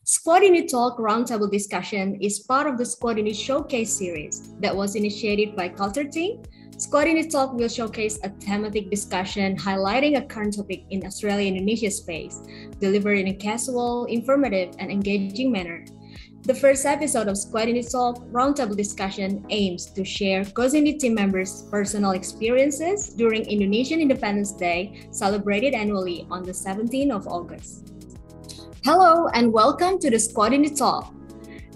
Squad Unit Talk Roundtable Discussion is part of the Squad Unit Showcase series that was initiated by Culture Team. Squad Unit Talk will showcase a thematic discussion highlighting a current topic in Australia-Indonesia space, delivered in a casual, informative, and engaging manner. The first episode of Squad Unit Talk Roundtable Discussion aims to share COSINDI team members' personal experiences during Indonesian Independence Day, celebrated annually on the 17th of August. Hello and welcome to the Squad Unit Talk.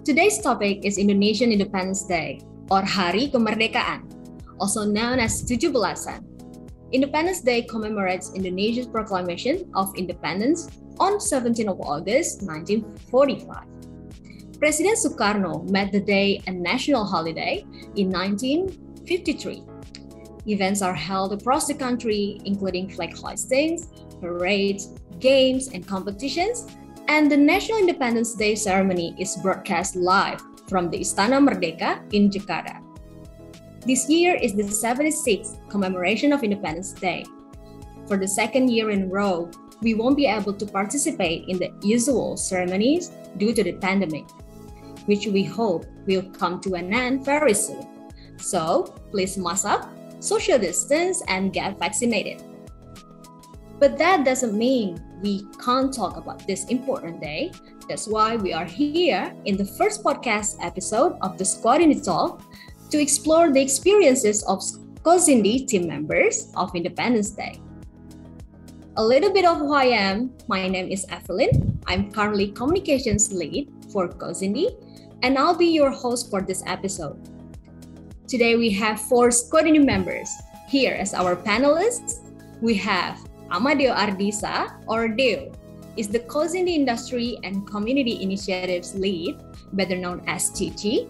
Today's topic is Indonesian Independence Day, or Hari Kemerdekaan, also known as 17-an. Independence Day commemorates Indonesia's proclamation of independence on 17th of August 1945. President Sukarno made the day a national holiday in 1953. Events are held across the country, including flag hoistings, parades, games, and competitions, and the National Independence Day ceremony is broadcast live from the Istana Merdeka in Jakarta. This year is the 76th commemoration of Independence Day. For the second year in a row, we won't be able to participate in the usual ceremonies due to the pandemic, which we hope will come to an end very soon. So, please mask up, social distance, and get vaccinated. But that doesn't mean we can't talk about this important day. That's why we are here in the first podcast episode of the Squad Unit Talk to explore the experiences of COSINDI team members of Independence Day. A little bit of who I am. My name is Evelyn. I'm currently communications lead for COSINDI, and I'll be your host for this episode. Today we have 4 Squad Unit members. Here as our panelists, we have Amadeo Ardisa, or Deo, is the COSINDI Industry and Community Initiatives Lead, better known as Cici.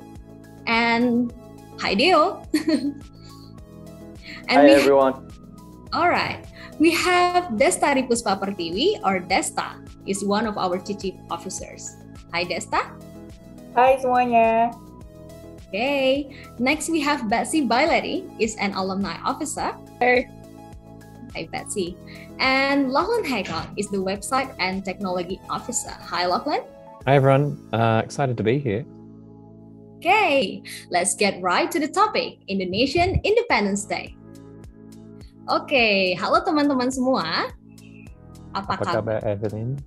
And hi, Deo. Hi, everyone. All right. We have Destari Puspa Pertiwi, or Desta, is one of our Cici officers. Hi, Desta. Hai semuanya. Okay. Next, we have Betsy Baileri, is an alumni officer. Hey. Hi, Betsy. And Lachlan Haycock is the website and technology officer. Hi, Lachlan. Hi, everyone. Excited to be here. Okay, let's get right to the topic, Indonesian Independence Day. Oke, halo teman-teman semua. Apa kabar, Evelyn?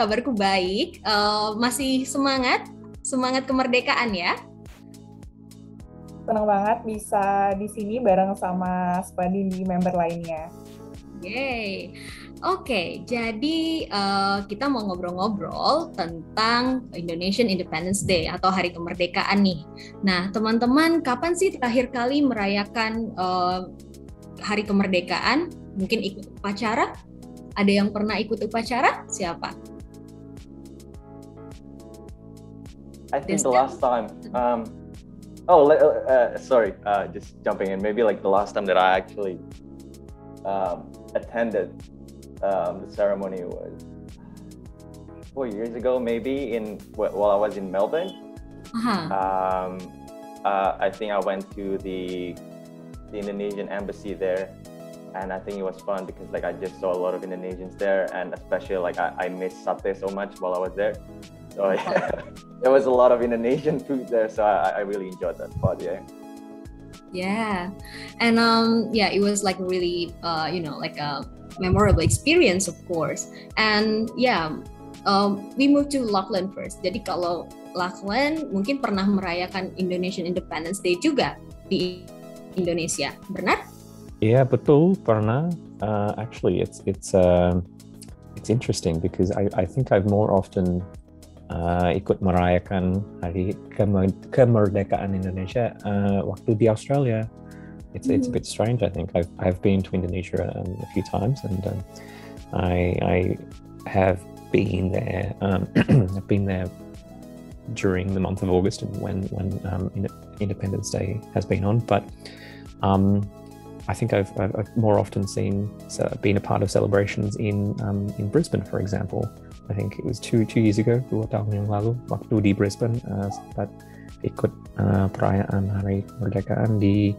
Kabarku baik. Masih semangat kemerdekaan ya? Senang banget bisa di sini bareng sama Squadindi member lainnya. Yeay. Oke, jadi kita mau ngobrol-ngobrol tentang Indonesian Independence Day atau Hari Kemerdekaan nih. Nah, teman-teman, kapan sih terakhir kali merayakan Hari Kemerdekaan? Mungkin ikut upacara? Ada yang pernah ikut upacara? Siapa? I think the last time. Sorry, just jumping in. Maybe like the last time that I actually attended the ceremony was 4 years ago, maybe while I was in Melbourne. I think I went to the Indonesian embassy there, and I think it was fun because like I just saw a lot of Indonesians there, and especially like I missed sate so much while I was there. So there was a lot of Indonesian food there, so I really enjoyed that part. Yeah, and it was like really like a memorable experience, of course. And we moved to Lachlan first. Jadi kalau Lachlan mungkin pernah merayakan Indonesian Independence Day juga di Indonesia, benar? Yeah, betul, pernah. Actually, it's interesting because I think I've more often ikut merayakan Hari Kemerdekaan Indonesia waktu di Australia. It's a bit strange. I think I've been to Indonesia a few times, and I have been there. I've been there during the month of August when Independence Day has been on. But I think I've more often been a part of celebrations in Brisbane, for example. I think it was two years ago, 2 tahun yang lalu, waktu di Brisbane, sempat ikut perayaan Hari Kemerdekaan di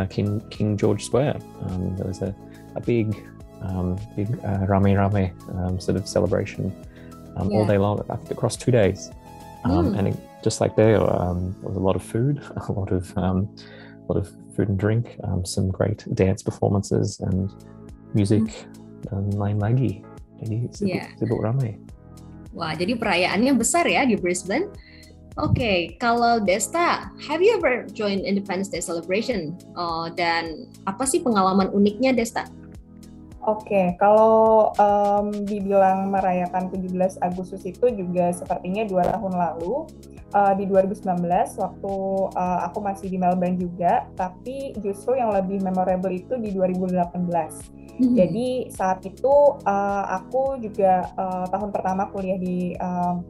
King George Square. There was a big rame-rame sort of celebration all day long, I think across 2 days. And just like there was a lot of food, a lot of food and drink, some great dance performances and music, dan lain lagi. Jadi sibuk ramai. Wah, jadi perayaannya besar ya di Brisbane. Oke, kalau Desta, have you ever joined Independence Day celebration? Dan apa sih pengalaman uniknya, Desta? Oke, kalau dibilang merayakan 17 Agustus itu juga sepertinya 2 tahun lalu, di 2019 waktu aku masih di Melbourne juga, tapi justru yang lebih memorable itu di 2018. Jadi saat itu aku juga tahun pertama kuliah di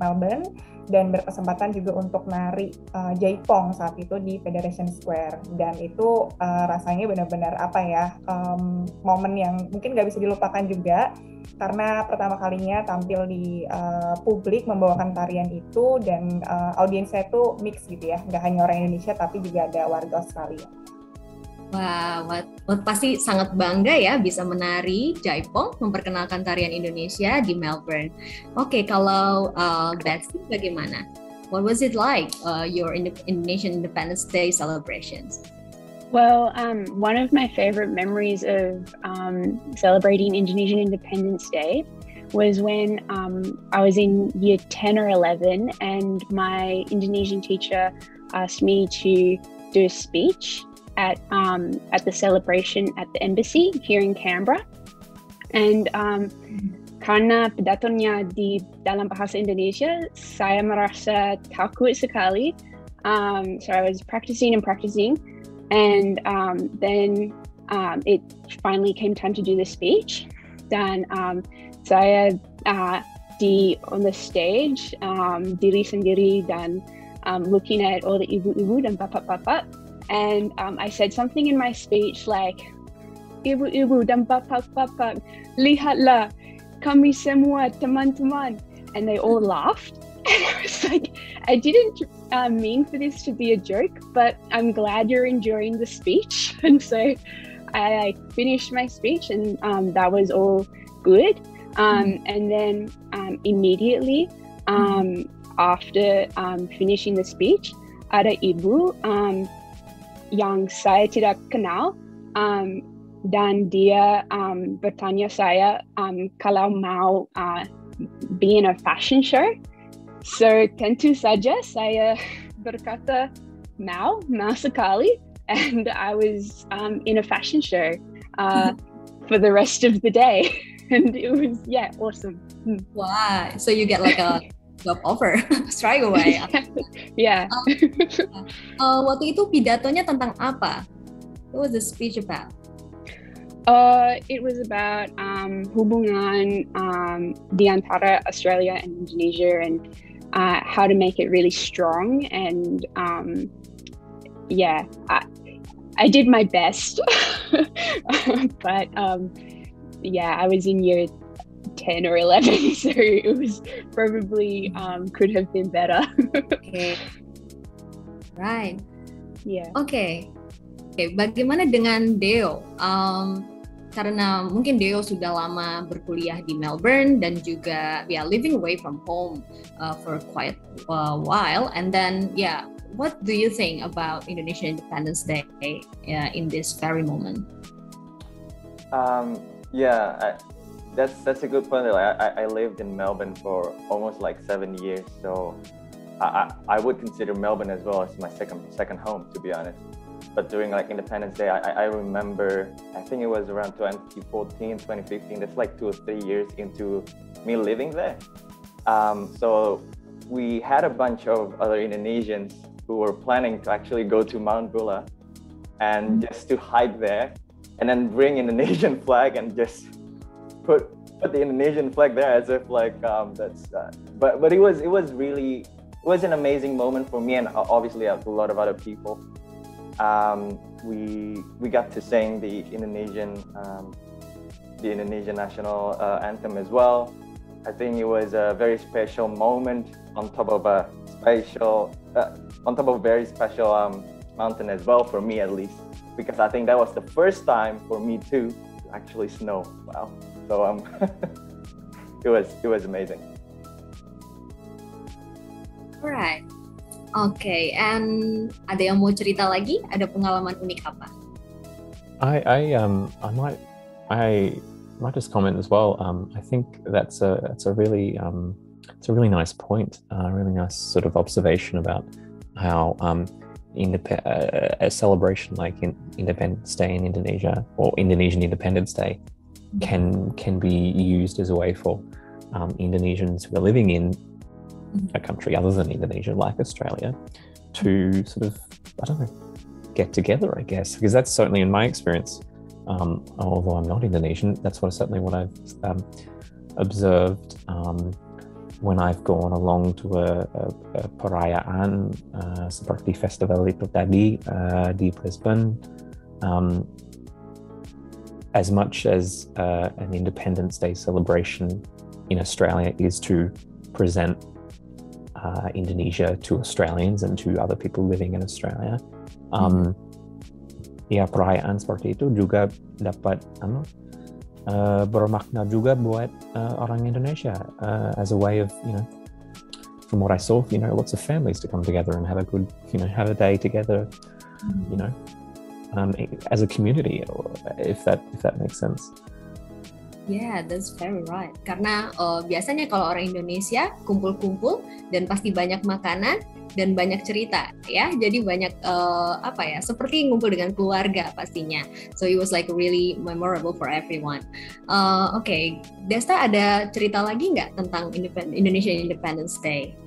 Melbourne dan berkesempatan juga untuk nari jaipong saat itu di Federation Square, dan itu rasanya benar-benar momen yang mungkin nggak bisa dilupakan juga karena pertama kalinya tampil di publik membawakan tarian itu, dan audiensnya itu mix gitu ya, nggak hanya orang Indonesia tapi juga ada warga Australia. Wah, pasti sangat bangga ya bisa menari jaipong, memperkenalkan tarian Indonesia di Melbourne. Oke, kalau Betsy bagaimana? What was it like, your Indonesian Independence Day celebrations? Well, one of my favorite memories of celebrating Indonesian Independence Day was when I was in year 10 or 11 and my Indonesian teacher asked me to do a speech at the celebration at the embassy here in Canberra, and karena pidatonya di dalam bahasa Indonesia, saya merasa takut sekali. So I was practicing, and then it finally came time to do the speech. Dan saya on the stage diri sendiri dan looking at all the ibu-ibu dan bapak-bapak. And I said something in my speech like, "Ibu-ibu dan bapak-bapak, lihatlah kami semua teman-teman," and they all laughed. And I was like, I didn't mean for this to be a joke, but I'm glad you're enjoying the speech. And so I finished my speech, and that was all good. And then immediately after finishing the speech, ada ibu yang saya tidak kenal, dan dia bertanya saya kalau mau be in a fashion show. So tentu saja saya berkata mau sekali, and I was in a fashion show for the rest of the day, and it was awesome. Wow, so you get like a job offer straight away. Yeah. Waktu itu pidatonya tentang apa? What was the speech about? It was about hubungan di antara Australia and Indonesia, and how to make it really strong. And I did my best, but I was in year 10 or 11, so it was probably could have been better. Okay. Right. Yeah. Okay. Bagaimana dengan Deo? Karena mungkin Deo sudah lama berkuliah di Melbourne dan juga living away from home for quite a while. And then what do you think about Indonesian Independence Day in this very moment? That's a good point. I lived in Melbourne for almost like 7 years, so I would consider Melbourne as well as my second home, to be honest. But during like Independence Day, I remember, I think it was around 2014, 2015. That's like 2 or 3 years into me living there. So we had a bunch of other Indonesians who were planning to actually go to Mount Buller and just to hike there, and then bring Indonesian flag and just put the Indonesian flag there as if like that's but it was an amazing moment for me, and obviously a lot of other people. We got to sing the Indonesian national anthem as well. I think it was a very special moment on top of a very special mountain as well, for me at least, because I think that was the first time for me too to actually snow. Wow. So it was amazing. Alright. Okay, and ada yang mau cerita lagi? Ada pengalaman unik apa? I might just comment as well. I think that's a really nice point, a really nice sort of observation about how a celebration like Independence Day in Indonesia or Indonesian Independence Day can be used as a way for Indonesians who are living in a country other than Indonesia, like Australia, to sort of, I don't know, get together, I guess, because that's certainly in my experience. Although I'm not Indonesian, that's certainly what I've observed when I've gone along to a perayaan seperti Festival itu tadi di Brisbane. As much as an Independence Day celebration in Australia is to present Indonesia to Australians and to other people living in Australia, ya perayaan seperti itu juga dapat bermakna juga buat orang Indonesia as a way of, from what I saw, lots of families to come together and have a good, have a day together, as a community, if that makes sense. Yeah, that's very right. Karena biasanya kalau orang Indonesia kumpul-kumpul dan pasti banyak makanan dan banyak cerita, ya. Jadi banyak seperti ngumpul dengan keluarga pastinya. So it was like really memorable for everyone. Okay, Desta ada cerita lagi nggak tentang Indonesia Independence Day?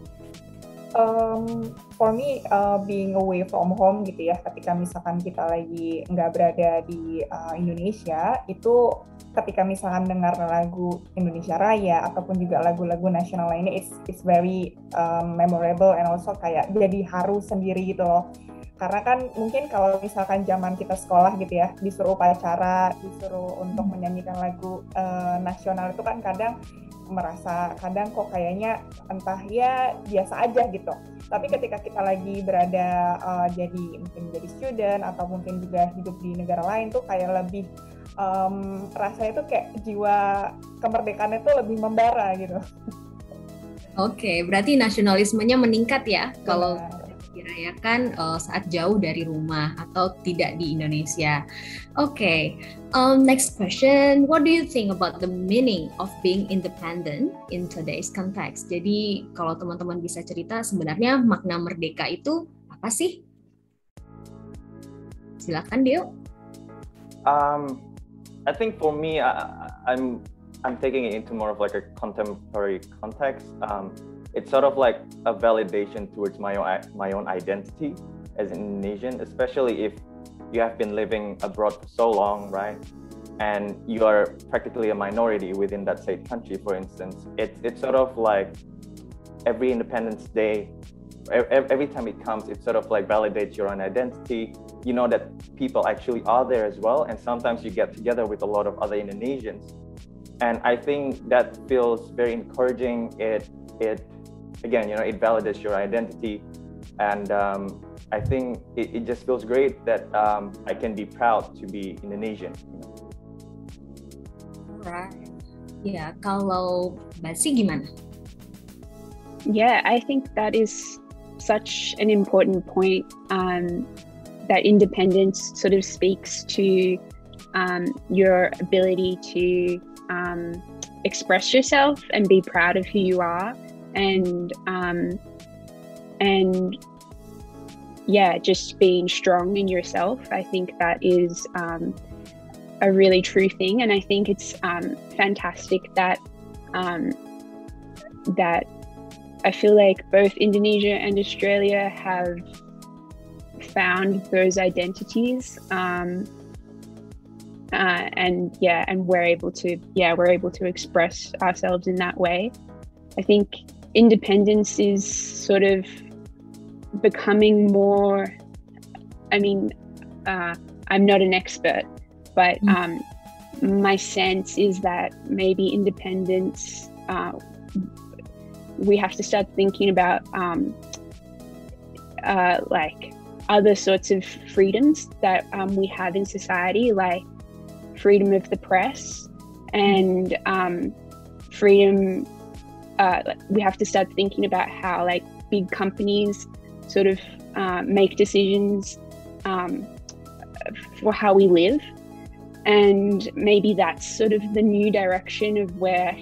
For me, being away from home gitu ya, ketika misalkan kita lagi nggak berada di Indonesia, itu ketika misalkan dengar lagu Indonesia Raya ataupun juga lagu-lagu nasional lainnya, it's very memorable and also kayak jadi haru sendiri gitu loh. Karena kan mungkin kalau misalkan zaman kita sekolah gitu ya, disuruh upacara, disuruh untuk menyanyikan lagu nasional itu kan kadang kok kayaknya entah ya biasa aja gitu. Tapi ketika kita lagi berada mungkin jadi student atau mungkin juga hidup di negara lain tuh kayak lebih rasanya tuh kayak jiwa kemerdekaannya tuh lebih membara gitu. Oke, berarti nasionalismenya meningkat ya kalau dirayakan saat jauh dari rumah atau tidak di Indonesia. Okay, next question. What do you think about the meaning of being independent in today's context? Jadi kalau teman-teman bisa cerita sebenarnya makna merdeka itu apa sih? Silakan Dio. I think for me, I'm taking it into more of like a contemporary context. It's sort of like a validation towards my own identity as an Indonesian, especially if you have been living abroad for so long, right? And you are practically a minority within that said country, for instance. It's sort of like every Independence Day, every time it comes, it sort of like validates your own identity. You know that people actually are there as well, and sometimes you get together with a lot of other Indonesians. And I think that feels very encouraging. It again, it validates your identity, and I think it just feels great that I can be proud to be Indonesian. Right. Ya, kalau Basi gimana? Yeah, I think that is such an important point. That independence sort of speaks to your ability to express yourself and be proud of who you are, and just being strong in yourself. I think that is a really true thing, and I think it's fantastic that that I feel like both Indonesia and Australia have found those identities, and we're able to express ourselves in that way. I think independence is sort of becoming more, I'm not an expert, but my sense is that maybe independence, we have to start thinking about like other sorts of freedoms that we have in society, like freedom of the press and freedom. We have to start thinking about how like big companies sort of make decisions for how we live. And maybe that's sort of the new direction of where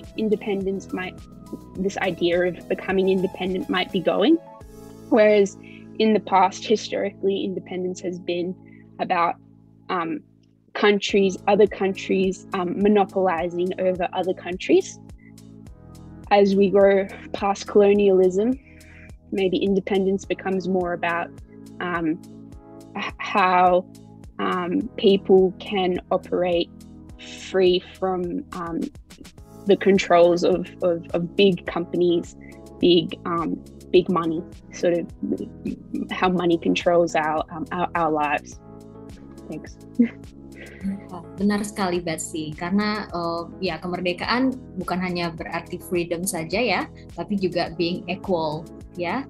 this idea of becoming independent might be going. Whereas in the past, historically, independence has been about other countries monopolizing over other countries. As we grow past colonialism, maybe independence becomes more about how people can operate free from the controls of big companies, big money, sort of how money controls our lives. Thanks. Benar sekali Betsy, karena ya kemerdekaan bukan hanya berarti freedom saja ya, tapi juga being equal ya,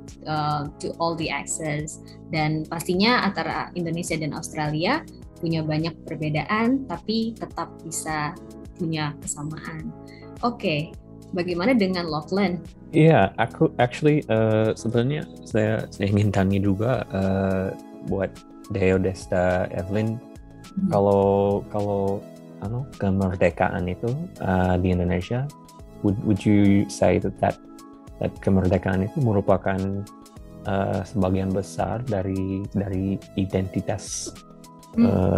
to all the access. Dan pastinya antara Indonesia dan Australia punya banyak perbedaan, tapi tetap bisa punya kesamaan. Oke, bagaimana dengan Lachlan? Iya, aku actually sebenarnya saya ingin tanya juga buat Deo, Desta, Evelyn. Kalau kemerdekaan itu di Indonesia, would you say that kemerdekaan itu merupakan sebagian besar dari identitas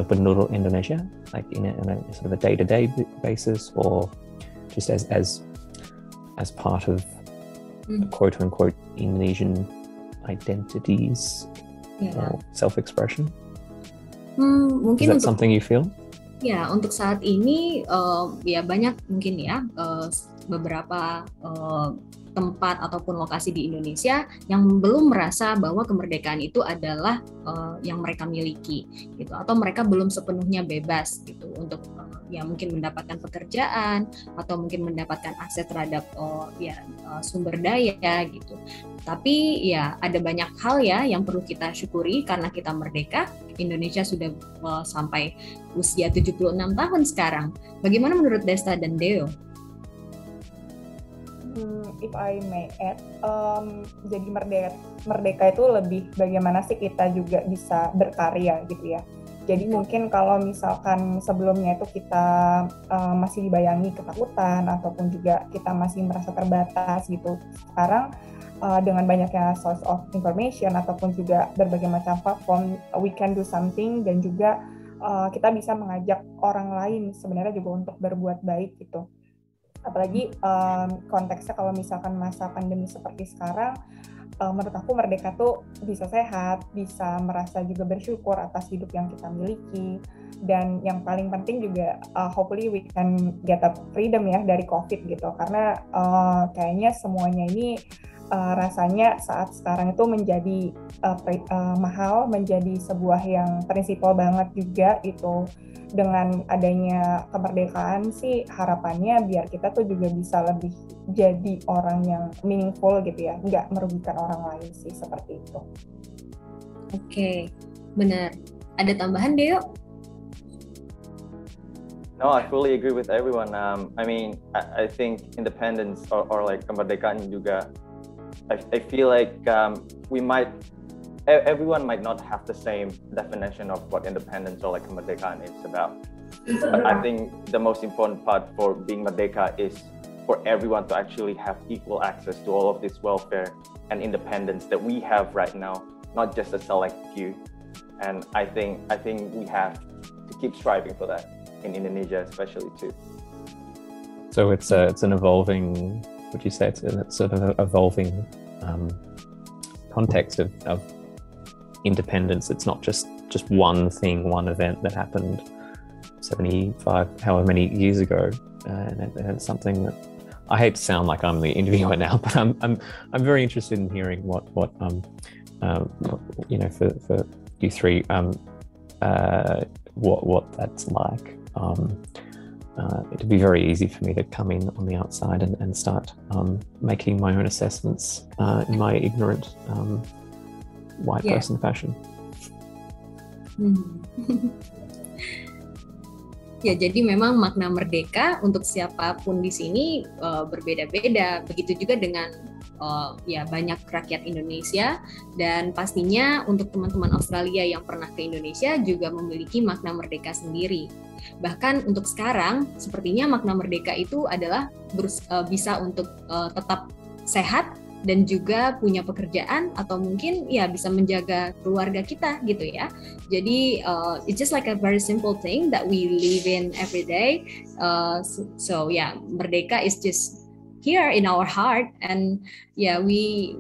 penduduk Indonesia, like in a sort of a day-to-day basis, or just as part of quote-unquote Indonesian identities or self-expression? Mungkin is that something you feel? Ya, untuk saat ini ya banyak mungkin ya beberapa tempat ataupun lokasi di Indonesia yang belum merasa bahwa kemerdekaan itu adalah yang mereka miliki gitu, atau mereka belum sepenuhnya bebas gitu untuk ya mungkin mendapatkan pekerjaan atau mungkin mendapatkan akses terhadap sumber daya gitu. Tapi ya ada banyak hal ya yang perlu kita syukuri karena kita merdeka. Indonesia sudah sampai usia 76 tahun sekarang. Bagaimana menurut Desta dan Deo? If I may add, jadi merdeka itu lebih bagaimana sih kita juga bisa berkarya gitu ya. Jadi mungkin kalau misalkan sebelumnya itu kita masih dibayangi ketakutan ataupun juga kita masih merasa terbatas gitu. Sekarang dengan banyaknya source of information ataupun juga berbagai macam platform, we can do something, dan juga kita bisa mengajak orang lain sebenarnya juga untuk berbuat baik gitu. Apalagi konteksnya kalau misalkan masa pandemi seperti sekarang, menurut aku merdeka tuh bisa sehat, bisa merasa juga bersyukur atas hidup yang kita miliki, dan yang paling penting juga hopefully we can get a freedom ya dari COVID gitu, karena kayaknya semuanya ini rasanya saat sekarang itu menjadi mahal, menjadi sebuah yang prinsipal banget juga itu. Dengan adanya kemerdekaan sih harapannya biar kita tuh juga bisa lebih jadi orang yang meaningful gitu ya, nggak merugikan orang lain sih, seperti itu. Oke, benar. Ada tambahan Deo? No, I fully agree with everyone. I mean, I think independence or like kemerdekaan juga, I feel like everyone might not have the same definition of what independence or like kemerdekaan is about. But I think the most important part for being merdeka is for everyone to actually have equal access to all of this welfare and independence that we have right now, not just a select few. And I think we have to keep striving for that in Indonesia, especially too. So it's an evolving. Would you say it's a sort of evolving context of independence? It's not just one thing, one event that happened 75, however many years ago, and it's something that I hate to sound like I'm the interviewer now, but I'm very interested in hearing what you know, for you three, what that's like. It'd be very easy for me to come in on the outside and start making my own assessments in my ignorant white person fashion. Ya, jadi memang makna merdeka untuk siapapun di sini berbeda-beda. Begitu juga dengan ya banyak rakyat Indonesia, dan pastinya untuk teman-teman Australia yang pernah ke Indonesia juga memiliki makna merdeka sendiri. Bahkan untuk sekarang, sepertinya makna merdeka itu adalah bisa untuk tetap sehat dan juga punya pekerjaan, atau mungkin ya bisa menjaga keluarga kita gitu ya. Jadi it's just like a very simple thing that we live in every day. So yeah, merdeka is just here in our heart, and yeah, we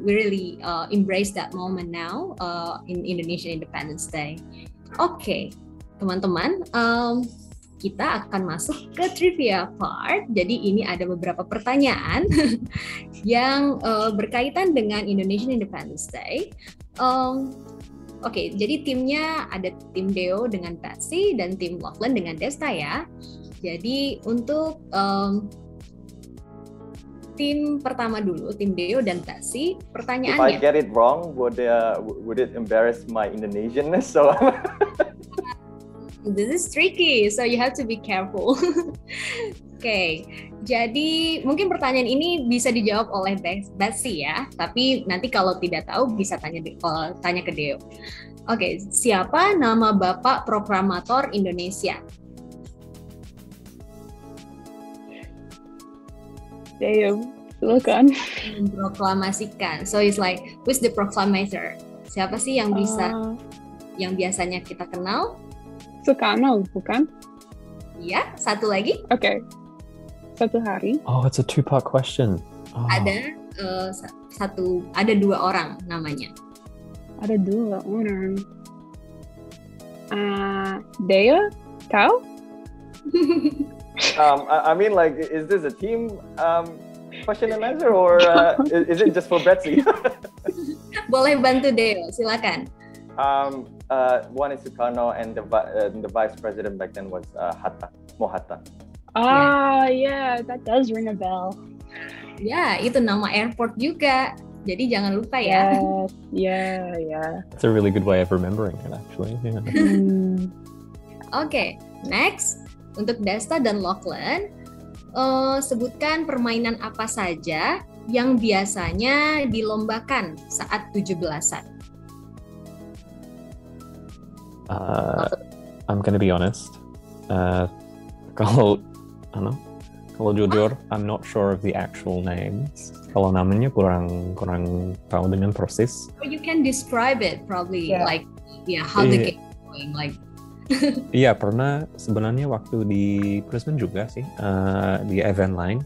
really embrace that moment now in Indonesian Independence Day. Oke, teman-teman, kita akan masuk ke trivia part. Jadi ini ada beberapa pertanyaan yang berkaitan dengan Indonesian Independence Day. Oke, jadi timnya ada tim Deo dengan Patsy dan tim Lachlan dengan Desta ya. Jadi untuk tim pertama dulu, tim Deo dan Patsy, pertanyaannya. If I get it wrong, would it embarrass my Indonesianness? So this is tricky, so you have to be careful. Oke, jadi mungkin pertanyaan ini bisa dijawab oleh Patsy ya, tapi nanti kalau tidak tahu bisa tanya ke Deo. Oke, siapa nama Bapak Proklamator Indonesia? Deo, silakan. Memproklamasikan. So it's like, who's the proclamator? Siapa sih yang bisa, yang biasanya kita kenal? Soekarno, bukan? Iya, satu lagi. Oke. Satu hari. Oh, it's a two-part question. Oh. Ada ada dua orang namanya. Ada dua orang. Deo, kau? I mean, like, is this a team question and answer, or is it just for Betsy? Boleh bantu Deo, silakan. One is Sukarno, and the vice president back then was Mohatta. Yeah, that does ring a bell. Ya, itu nama airport juga. Jadi jangan lupa ya. Yeah. It's a really good way of remembering it, actually. Yeah. Oke, next. Untuk Desta dan Lachlan, sebutkan permainan apa saja yang biasanya dilombakan saat 17-an. I'm gonna be honest. Kalau jujur, I'm not sure of the actual names. Kalau namanya kurang tahu dengan persis. Or you can describe it probably, like how the game is going, like. Iya, pernah sebenarnya waktu di Brisbane juga sih, di event lain,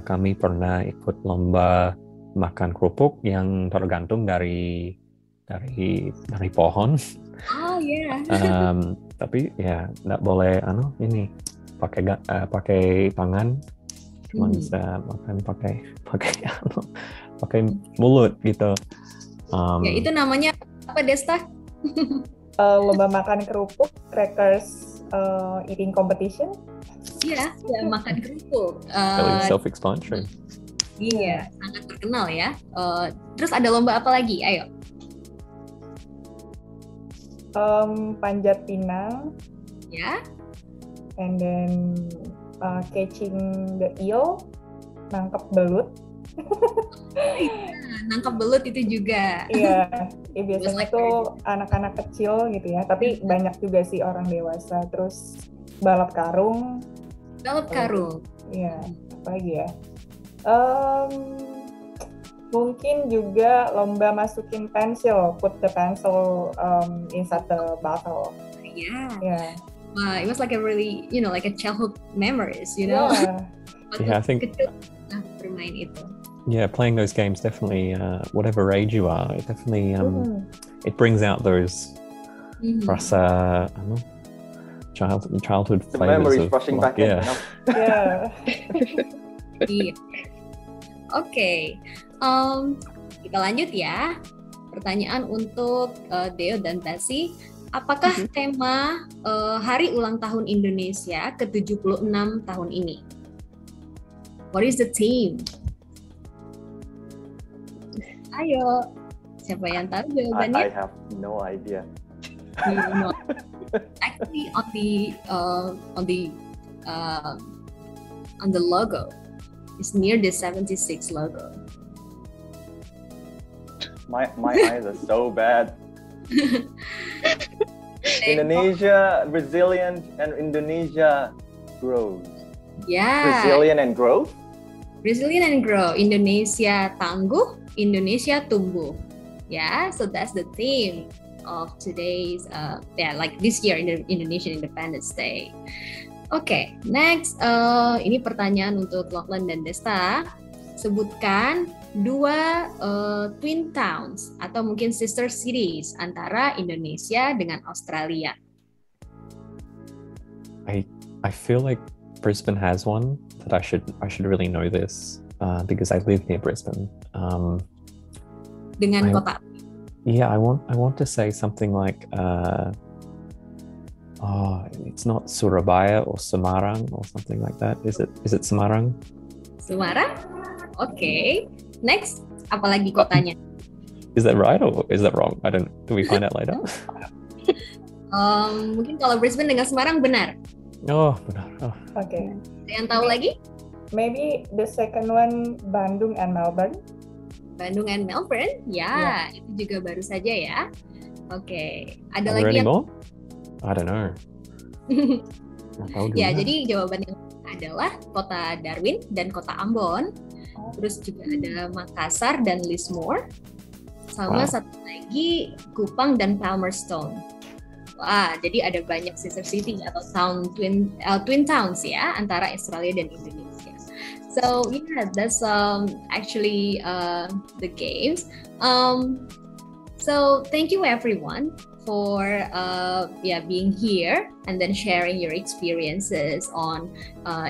kami pernah ikut lomba makan kerupuk yang tergantung dari pohon. Oh yeah. Tapi ya nggak boleh pakai tangan, cuma bisa makan pakai mulut gitu. Ya, itu namanya apa, Desta? Lomba makan kerupuk, crackers eating competition. Iya, makan kerupuk. Self-explanatory. Iya, sangat terkenal ya. Terus ada lomba apa lagi? Ayo. Panjat pinang. Ya. And then catching the eel, nangkep belut. Nangkep belut itu juga. Iya, biasanya tuh anak-anak kecil gitu ya, tapi banyak juga sih orang dewasa. Terus balap karung. Iya, apa lagi ya? Mungkin juga lomba masukin pensil, put the pencil inside the bottle. Yeah. It was like a really, like a childhood memories, Yeah. I think kecil bermain itu. Yeah, playing those games definitely, whatever age you are, it definitely it brings out those rasa childhood the flavors memories of rushing back in. Iya. Oke. Kita lanjut ya. Pertanyaan untuk Deo dan Patsy. Apakah tema Hari Ulang Tahun Indonesia ke-76 tahun ini? What is the theme? Ayo, siapa yang tahu jawabannya? I have no idea. Actually, on the logo, it's near the 76 logo. My eyes are so bad. Indonesia, resilient, and Indonesia grows. Yeah. Resilient and growth? Resilient and grow. Indonesia tangguh, Indonesia tumbuh. Yeah, so that's the theme of today's, like this year in the Indonesian Independence Day. Oke, next, ini pertanyaan untuk Lachlan dan Desta. Sebutkan dua twin towns atau mungkin sister cities antara Indonesia dengan Australia. I feel like Brisbane has one that I should really know this because I live near Brisbane. Dengan kota. Yeah, I want to say something like it's not Surabaya or Semarang or something like that. Is it Semarang? Semarang? Okay. Next, apalagi kotanya? Is that right or is that wrong? Do we find out later? Mungkin kalau Brisbane dengan Semarang benar. Oh, benar. Oh. Okay. Yang tahu lagi? Maybe the second one Bandung and Melbourne. Bandung and Melbourne? Ya, itu juga baru saja ya. Oke. Ada Are lagi there any more? I don't know. Ya, jadi jawabannya adalah kota Darwin dan kota Ambon. Terus juga ada Makassar dan Lismore. Sama satu lagi Kupang dan Palmerston. Wah, jadi ada banyak sister city atau twin towns ya antara Australia dan Indonesia. So yeah, that's actually the games. So thank you everyone for being here and then sharing your experiences on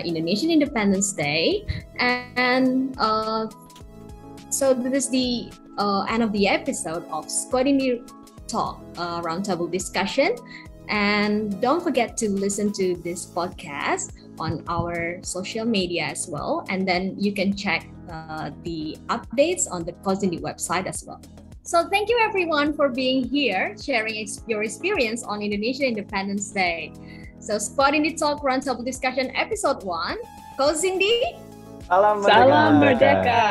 Indonesian Independence Day. And so this is the end of the episode of Squadini Talk Roundtable Discussion. And don't forget to listen to this podcast on our social media as well. And then you can check the updates on the Squadini website as well. So thank you everyone for being here, sharing your experience on Indonesian Independence Day. So Squadini Talk Roundtable Discussion Episode 1, Ko Cindy. Salam Merdeka. Salam Merdeka.